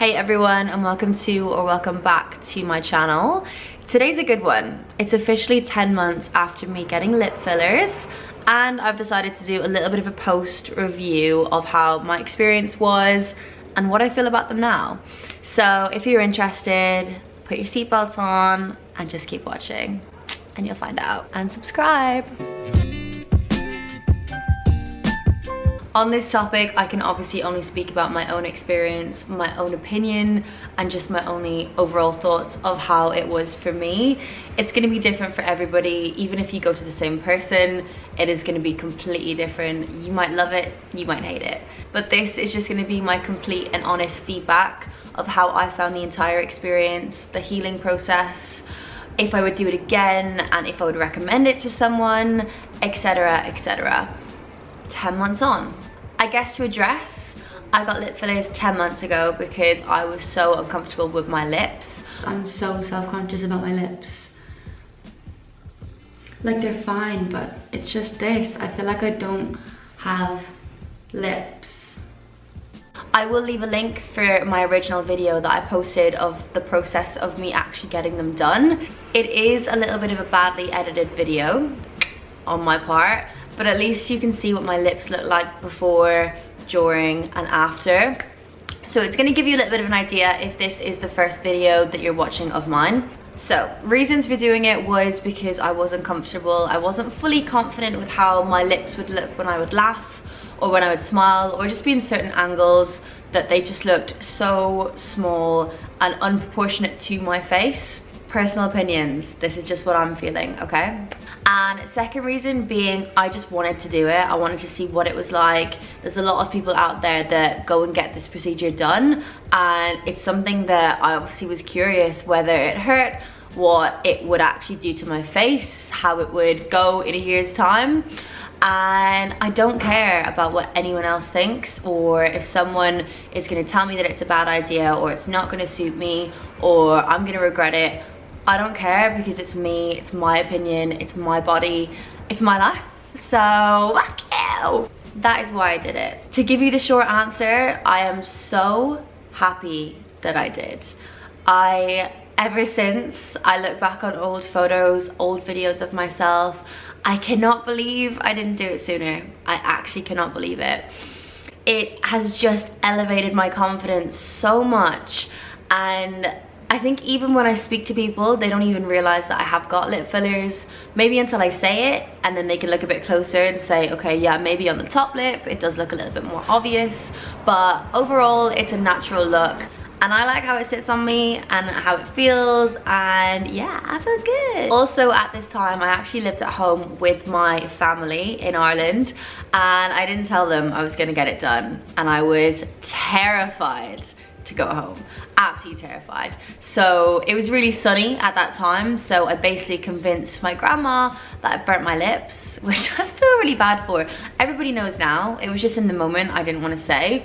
Hey everyone, and welcome back to my channel. Today's a good one. It's officially 10 months after me getting lip fillers, and I've decided to do a little bit of a post review of how my experience was and what I feel about them now. So if you're interested, put your seatbelts on and just keep watching and you'll find out, and subscribe. On this topic, I can obviously only speak about my own experience, my own opinion, and just my only overall thoughts of how it was for me. It's going to be different for everybody. Even if you go to the same person, it is going to be completely different. You might love it, you might hate it. But this is just going to be my complete and honest feedback of how I found the entire experience, the healing process, if I would do it again, and if I would recommend it to someone, etc, etc. 10 months on. I guess to address, I got lip fillers 10 months ago because I was so uncomfortable with my lips. I'm so self-conscious about my lips. Like, they're fine, but it's just this. I feel like I don't have lips. I will leave a link for my original video that I posted of the process of me actually getting them done. It is a little bit of a badly edited video on my part, but at least you can see what my lips look like before, during, and after. So it's gonna give you a little bit of an idea if this is the first video that you're watching of mine. So, reasons for doing it was because I was uncomfortable. I wasn't fully confident with how my lips would look when I would laugh, or when I would smile, or just be in certain angles that they just looked so small and unproportionate to my face. Personal opinions, this is just what I'm feeling, okay? And second reason being, I just wanted to do it. I wanted to see what it was like. There's a lot of people out there that go and get this procedure done, and it's something that I obviously was curious whether it hurt, what it would actually do to my face, how it would go in a year's time. And I don't care about what anyone else thinks, or if someone is going to tell me that it's a bad idea, or it's not going to suit me, or I'm going to regret it. I don't care, because it's me, it's my opinion, it's my body, it's my life. So fuck you. That is why I did it. To give you the short answer, I am so happy that I did. Ever since I look back on old photos, old videos of myself, I cannot believe I didn't do it sooner. I actually cannot believe it. It has just elevated my confidence so much, and I think even when I speak to people, they don't even realize that I have got lip fillers, maybe until I say it, and then they can look a bit closer and say, okay, yeah, maybe on the top lip it does look a little bit more obvious, but overall it's a natural look. And I like how it sits on me and how it feels, and yeah, I feel good. Also, at this time, I actually lived at home with my family in Ireland, and I didn't tell them I was gonna get it done, and I was terrified to go home. Absolutely terrified. So it was really sunny at that time, so I basically convinced my grandma that I burnt my lips, which I feel really bad for. Everybody knows now. It was just in the moment, I didn't want to say.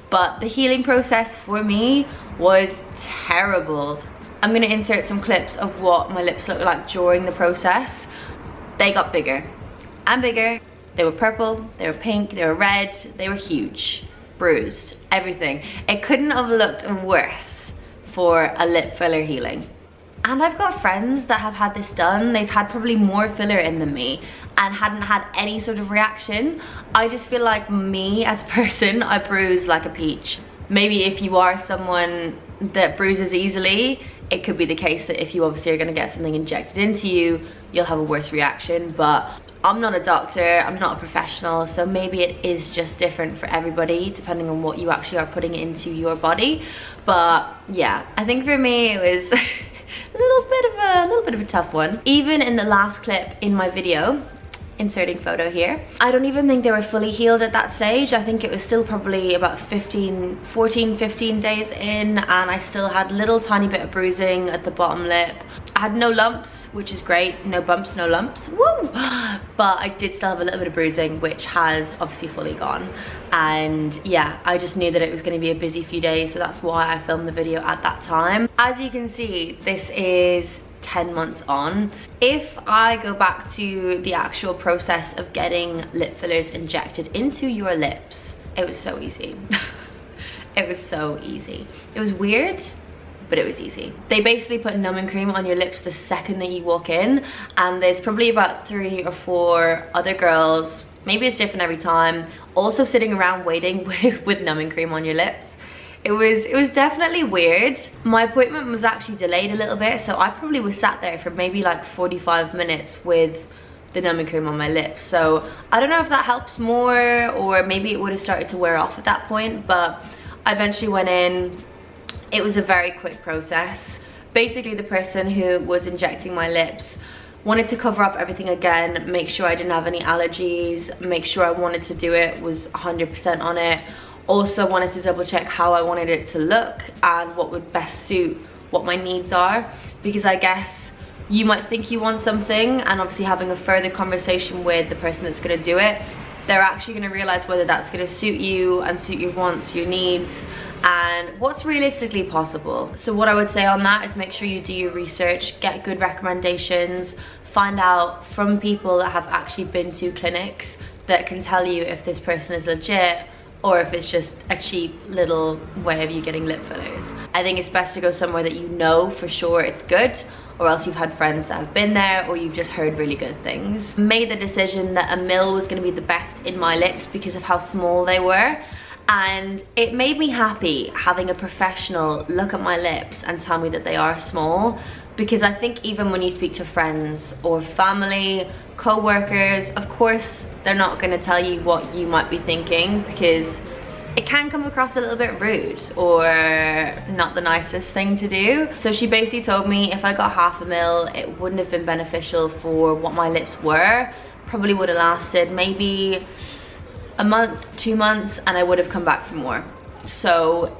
But the healing process for me was terrible. I'm gonna insert some clips of what my lips looked like during the process. They got bigger and bigger. They were purple, they were pink, they were red, they were huge, bruised, everything. It couldn't have looked worse for a lip filler healing. And I've got friends that have had this done. They've had probably more filler in than me and hadn't had any sort of reaction. I just feel like me as a person, I bruise like a peach. Maybe if you are someone that bruises easily, it could be the case that if you obviously are gonna get something injected into you, you'll have a worse reaction. But I'm not a doctor, I'm not a professional, so maybe it is just different for everybody depending on what you actually are putting into your body. But yeah, I think for me it was a little bit of a tough one. Even in the last clip in my video, inserting photo here, I don't even think they were fully healed at that stage. I think it was still probably about 15 days in, and I still had little tiny bit of bruising at the bottom lip. I had no lumps, which is great. No bumps, no lumps. Woo! But I did still have a little bit of bruising, which has obviously fully gone. And yeah, I just knew that it was going to be a busy few days, so that's why I filmed the video at that time. As you can see, this is 10 months on. If I go back to the actual process of getting lip fillers injected into your lips, it was so easy. It was so easy. It was weird, but it was easy. They basically put numbing cream on your lips the second that you walk in, and there's probably about 3 or 4 other girls, maybe it's different every time, also sitting around waiting with numbing cream on your lips. It was definitely weird. My appointment was actually delayed a little bit, so I probably was sat there for maybe like 45 minutes with the numbing cream on my lips. So I don't know if that helps more, or maybe it would have started to wear off at that point, but I eventually went in. It was a very quick process. Basically, the person who was injecting my lips wanted to cover up everything again, make sure I didn't have any allergies, make sure I wanted to do it, was 100% on it. Also wanted to double check how I wanted it to look and what would best suit what my needs are, because I guess you might think you want something, and obviously having a further conversation with the person that's going to do it, they're actually going to realize whether that's going to suit you and suit your wants, your needs, and what's realistically possible. So what I would say on that is make sure you do your research, get good recommendations, find out from people that have actually been to clinics that can tell you if this person is legit or if it's just a cheap little way of you getting lip fillers. I think it's best to go somewhere that you know for sure it's good, or else you've had friends that have been there, or you've just heard really good things. Made the decision that a mil was gonna be the best in my lips because of how small they were. And it made me happy having a professional look at my lips and tell me that they are small, because I think even when you speak to friends or family, co-workers, of course, they're not gonna tell you what you might be thinking, because it can come across a little bit rude or not the nicest thing to do. So she basically told me if I got half a mil, it wouldn't have been beneficial for what my lips were. Probably would have lasted maybe a month, 2 months, and I would have come back for more. So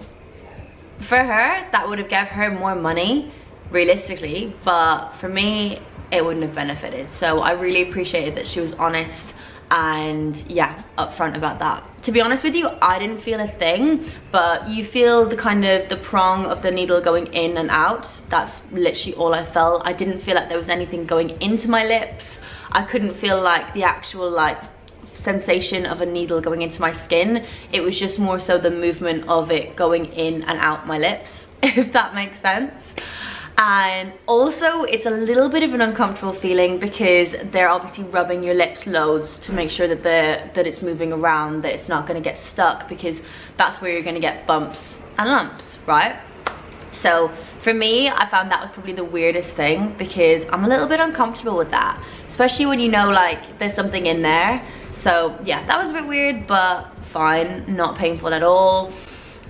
for her, that would have given her more money, realistically, but for me, it wouldn't have benefited. So I really appreciated that she was honest and yeah, upfront about that. To be honest with you, I didn't feel a thing, but you feel the kind of the prong of the needle going in and out. That's literally all I felt. I didn't feel like there was anything going into my lips. I couldn't feel like the actual like sensation of a needle going into my skin. It was just more so the movement of it going in and out my lips, if that makes sense. And also it's a little bit of an uncomfortable feeling because they're obviously rubbing your lips loads to make sure that that it's moving around, that it's not going to get stuck, because that's where you're going to get bumps and lumps, right? So for me, I found that was probably the weirdest thing, because I'm a little bit uncomfortable with that, especially when you know like there's something in there. So yeah, that was a bit weird, but fine, not painful at all.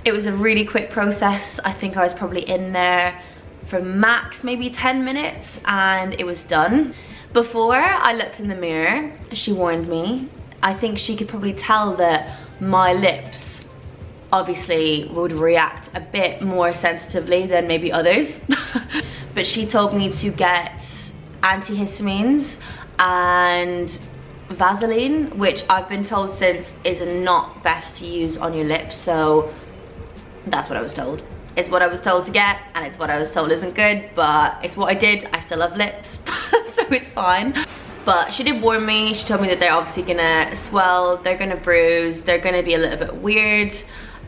It was a really quick process. I think I was probably in there for max maybe 10 minutes and it was done. Before I looked in the mirror, she warned me. I think she could probably tell that my lips obviously would react a bit more sensitively than maybe others. But she told me to get antihistamines and Vaseline, which I've been told since is not best to use on your lips, so that's what I was told. It's what I was told to get, and it's what I was told isn't good, but it's what I did. I still have lips, so it's fine. But she did warn me. She told me that they're obviously gonna swell, they're gonna bruise, they're gonna be a little bit weird,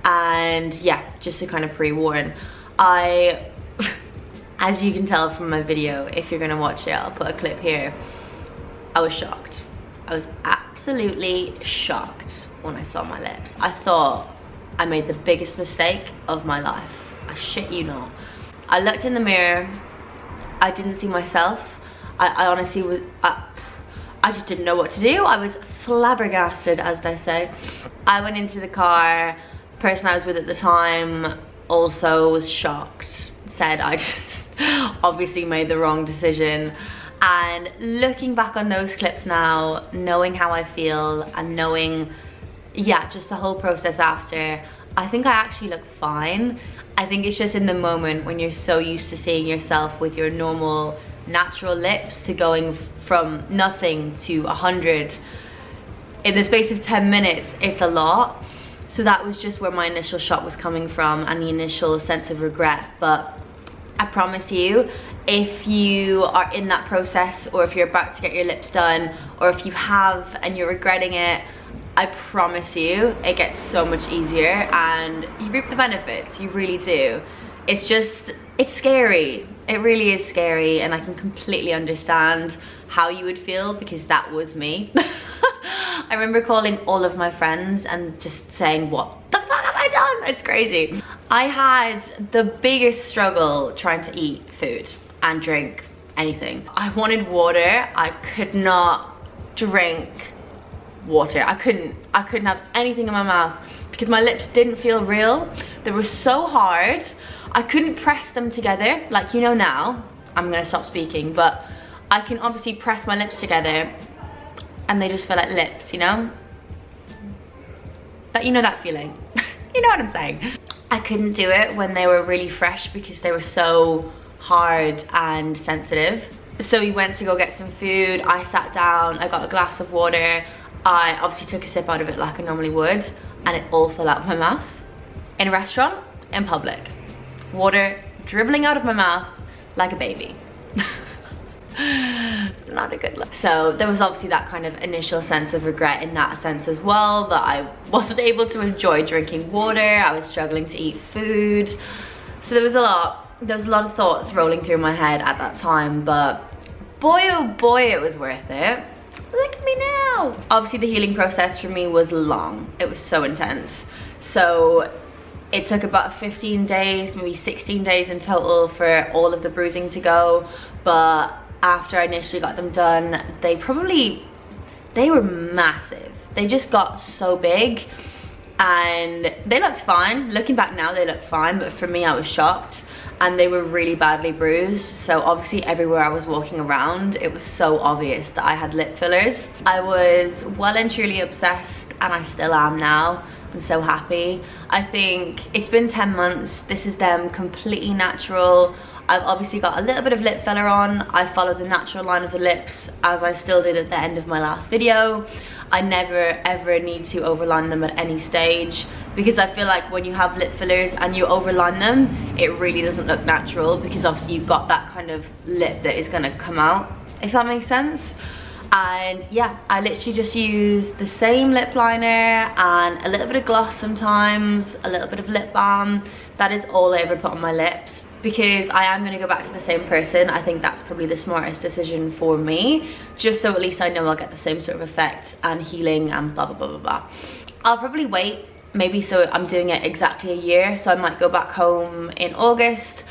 and yeah, just to kind of pre-warn. As you can tell from my video, if you're gonna watch it, I'll put a clip here. I was shocked. I was absolutely shocked when I saw my lips. I thought I made the biggest mistake of my life. I shit you not. I looked in the mirror, I didn't see myself. I honestly was, I just didn't know what to do. I was flabbergasted, as they say. I went into the car, the person I was with at the time also was shocked, said I just obviously made the wrong decision. And looking back on those clips now, knowing how I feel and knowing, yeah, just the whole process after, I think I actually look fine. I think it's just in the moment when you're so used to seeing yourself with your normal natural lips to going from nothing to 100 in the space of 10 minutes, it's a lot. So that was just where my initial shock was coming from and the initial sense of regret. But I promise you, if you are in that process, or if you're about to get your lips done, or if you have and you're regretting it, I promise you, it gets so much easier and you reap the benefits, you really do. It's just, it's scary. It really is scary, and I can completely understand how you would feel because that was me. I remember calling all of my friends and just saying, what the fuck have I done? It's crazy. I had the biggest struggle trying to eat food and drink anything. I wanted water. I could not drink water. I couldn't have anything in my mouth because my lips didn't feel real. They were so hard. I couldn't press them together. Like, you know, now I'm gonna stop speaking, but I can obviously press my lips together and they just feel like lips, you know? But you know that feeling. You know what I'm saying? I couldn't do it when they were really fresh because they were so hard and sensitive. So we went to go get some food. I sat down, I got a glass of water. I obviously took a sip out of it like I normally would, and it all fell out of my mouth. In a restaurant, in public. Water dribbling out of my mouth like a baby. Not a good look. So there was obviously that kind of initial sense of regret in that sense as well, that I wasn't able to enjoy drinking water. I was struggling to eat food. So there was a lot of thoughts rolling through my head at that time, but boy oh boy, it was worth it. Look at me now. Obviously the healing process for me was long. It was so intense. So it took about 15 days, maybe 16 days in total for all of the bruising to go. But after I initially got them done, they were massive. They just got so big and they looked fine. Looking back now, they look fine, but for me, I was shocked. And they were really badly bruised. So obviously everywhere I was walking around, it was so obvious that I had lip fillers. I was well and truly obsessed, and I still am now. I'm so happy. I think it's been 10 months. This is them completely natural. I've obviously got a little bit of lip filler on. I followed the natural line of the lips as I still did at the end of my last video. I never ever need to overline them at any stage because I feel like when you have lip fillers and you overline them, it really doesn't look natural because obviously you've got that kind of lip that is gonna come out, if that makes sense. And yeah, I literally just use the same lip liner and a little bit of gloss sometimes, a little bit of lip balm. That is all I ever put on my lips because I am going to go back to the same person. I think that's probably the smartest decision for me, just so at least I know I'll get the same sort of effect and healing and blah blah blah blah blah. I'll probably wait maybe so I'm doing it exactly a year, so I might go back home in August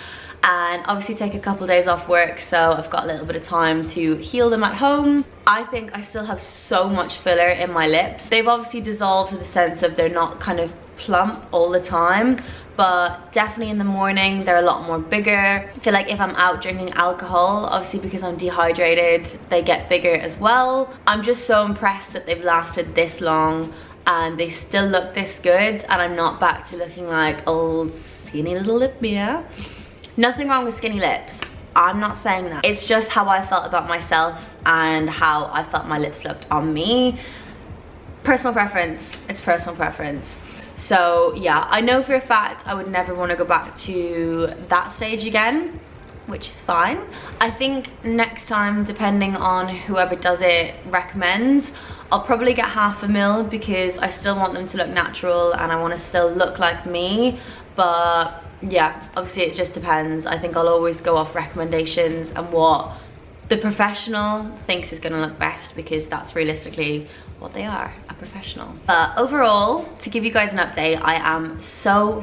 and obviously take a couple days off work, so I've got a little bit of time to heal them at home. I think I still have so much filler in my lips. They've obviously dissolved in the sense of they're not kind of plump all the time, but definitely in the morning they're a lot more bigger. I feel like if I'm out drinking alcohol, obviously because I'm dehydrated, they get bigger as well. I'm just so impressed that they've lasted this long and they still look this good, and I'm not back to looking like old skinny little lip Mia. Nothing wrong with skinny lips, I'm not saying that. It's just how I felt about myself and how I felt my lips looked on me. Personal preference, it's personal preference. So yeah, I know for a fact I would never want to go back to that stage again, which is fine. I think next time, depending on whoever does it recommends, I'll probably get 1/2 mil because I still want them to look natural and I want to still look like me. But yeah, obviously it just depends. I think I'll always go off recommendations and what the professional thinks is going to look best, because that's realistically what they are, a professional. But overall, to give you guys an update, I am so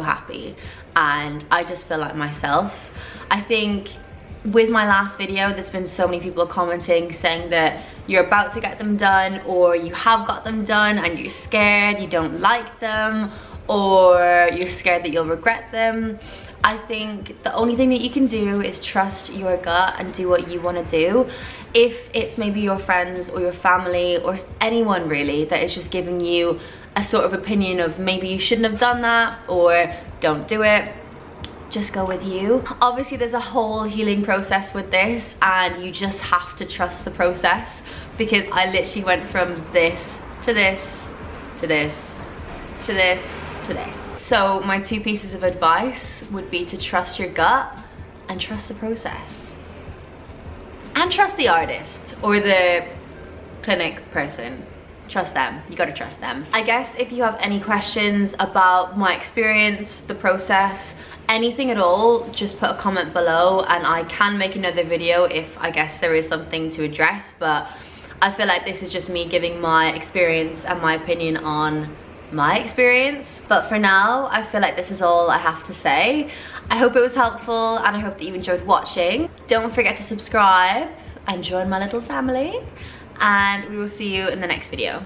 happy and I just feel like myself. I think with my last video, there's been so many people commenting saying that you're about to get them done, or you have got them done and you're scared, you don't like them, or you're scared that you'll regret them. I think the only thing that you can do is trust your gut and do what you want to do. If it's maybe your friends or your family or anyone really that is just giving you a sort of opinion of maybe you shouldn't have done that or don't do it, just go with you. Obviously there's a whole healing process with this and you just have to trust the process, because I literally went from this to this to this to this to this. So my 2 pieces of advice would be to trust your gut and trust the process. And trust the artist or the clinic person, trust them. You gotta trust them. I guess if you have any questions about my experience, the process, anything at all, just put a comment below and I can make another video if I guess there is something to address. But I feel like this is just me giving my experience and my opinion on my experience. But for now, I feel like this is all I have to say. I hope it was helpful and I hope that you enjoyed watching. Don't forget to subscribe and join my little family, and we will see you in the next video.